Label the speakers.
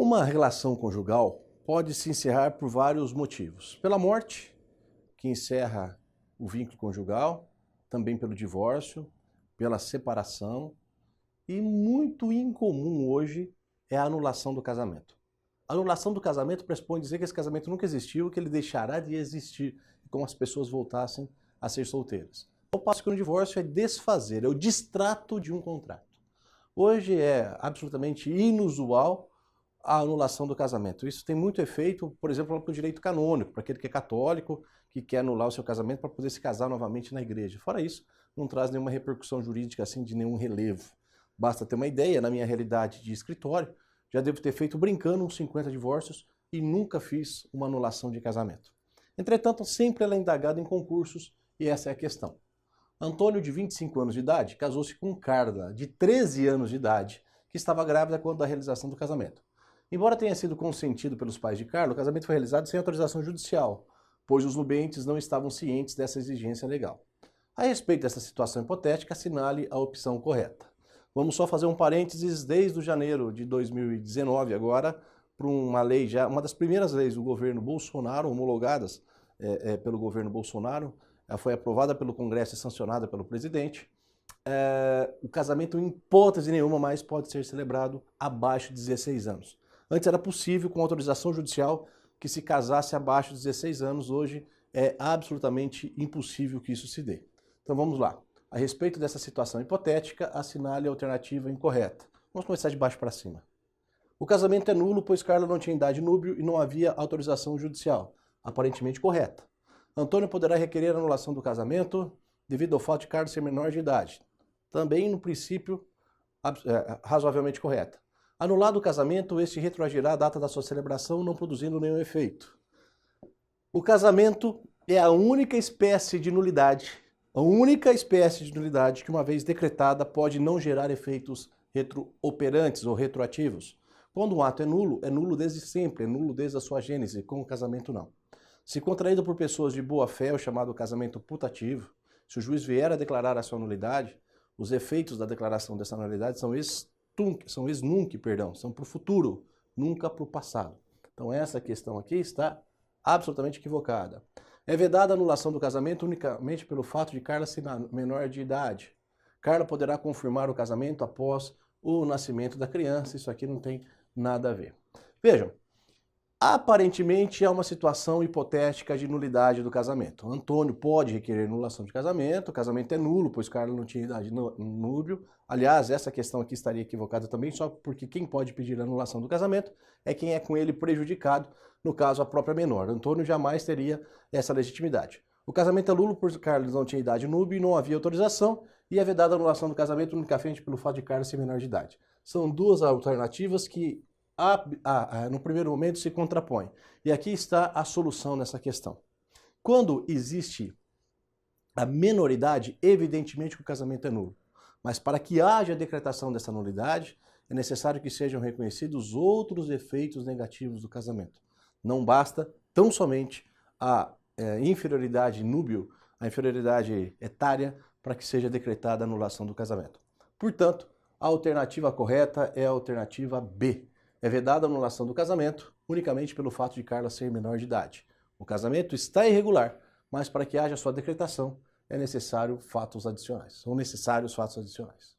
Speaker 1: Uma relação conjugal pode se encerrar por vários motivos. Pela morte, que encerra o vínculo conjugal, também pelo divórcio, pela separação e muito incomum hoje é a anulação do casamento. A anulação do casamento pressupõe dizer que esse casamento nunca existiu, que ele deixará de existir como as pessoas voltassem a ser solteiras. Ao passo que no divórcio é desfazer, é o distrato de um contrato. Hoje é absolutamente inusual a anulação do casamento. Isso tem muito efeito, por exemplo, para o direito canônico, para aquele que é católico, que quer anular o seu casamento para poder se casar novamente na igreja. Fora isso, não traz nenhuma repercussão jurídica assim de nenhum relevo. Basta ter uma ideia, na minha realidade de escritório, já devo ter feito brincando uns 50 divórcios e nunca fiz uma anulação de casamento. Entretanto, sempre ela é indagada em concursos e essa é a questão. Antônio, de 25 anos de idade, casou-se com Carla, de 13 anos de idade, que estava grávida quando da realização do casamento. Embora tenha sido consentido pelos pais de Carla, o casamento foi realizado sem autorização judicial, pois os nubentes não estavam cientes dessa exigência legal. A respeito dessa situação hipotética, assinale a opção correta. Vamos só fazer um parênteses desde o janeiro de 2019 agora, para uma lei já, uma das primeiras leis do governo Bolsonaro, homologadas pelo governo Bolsonaro, ela foi aprovada pelo Congresso e sancionada pelo presidente. O casamento, em hipótese nenhuma, mais pode ser celebrado abaixo de 16 anos. Antes era possível, com autorização judicial, que se casasse abaixo de 16 anos. Hoje é absolutamente impossível que isso se dê. Então vamos lá. A respeito dessa situação hipotética, assinale a alternativa incorreta. Vamos começar de baixo para cima. O casamento é nulo, pois Carla não tinha idade núbil e não havia autorização judicial. Aparentemente correta. Antônio poderá requerer a anulação do casamento devido ao fato de Carla ser menor de idade. Também, no princípio, razoavelmente correta. Anulado o casamento, este retroagirá a data da sua celebração, não produzindo nenhum efeito. O casamento é a única espécie de nulidade, que uma vez decretada pode não gerar efeitos retrooperantes ou retroativos. Quando um ato é nulo desde sempre, é nulo desde a sua gênese, com o casamento não. Se contraído por pessoas de boa fé, o chamado casamento putativo, se o juiz vier a declarar a sua nulidade, os efeitos da declaração dessa nulidade são são para o futuro, nunca para o passado. Então essa questão aqui está absolutamente equivocada. É vedada a anulação do casamento unicamente pelo fato de Carla ser menor de idade. Carla poderá confirmar o casamento após o nascimento da criança, isso aqui não tem nada a ver. Vejam, aparentemente é uma situação hipotética de nulidade do casamento. Antônio pode requerer anulação de casamento, o casamento é nulo, pois Carla não tinha idade núbil. Aliás, essa questão aqui estaria equivocada também, só porque quem pode pedir a anulação do casamento é quem é com ele prejudicado, no caso a própria menor. Antônio jamais teria essa legitimidade. O casamento é nulo, pois Carla não tinha idade núbil e não havia autorização, e é vedada a anulação do casamento unicamente pelo fato de Carla ser menor de idade. São duas alternativas que no primeiro momento se contrapõe. E aqui está a solução nessa questão. Quando existe a menoridade, evidentemente que o casamento é nulo. Mas para que haja a decretação dessa nulidade, é necessário que sejam reconhecidos outros efeitos negativos do casamento. Não basta tão somente a inferioridade núbil, a inferioridade etária, para que seja decretada a anulação do casamento. Portanto, a alternativa correta é a alternativa B. É vedada a anulação do casamento unicamente pelo fato de Carla ser menor de idade. O casamento está irregular, mas para que haja sua decretação é necessário fatos adicionais. São necessários fatos adicionais.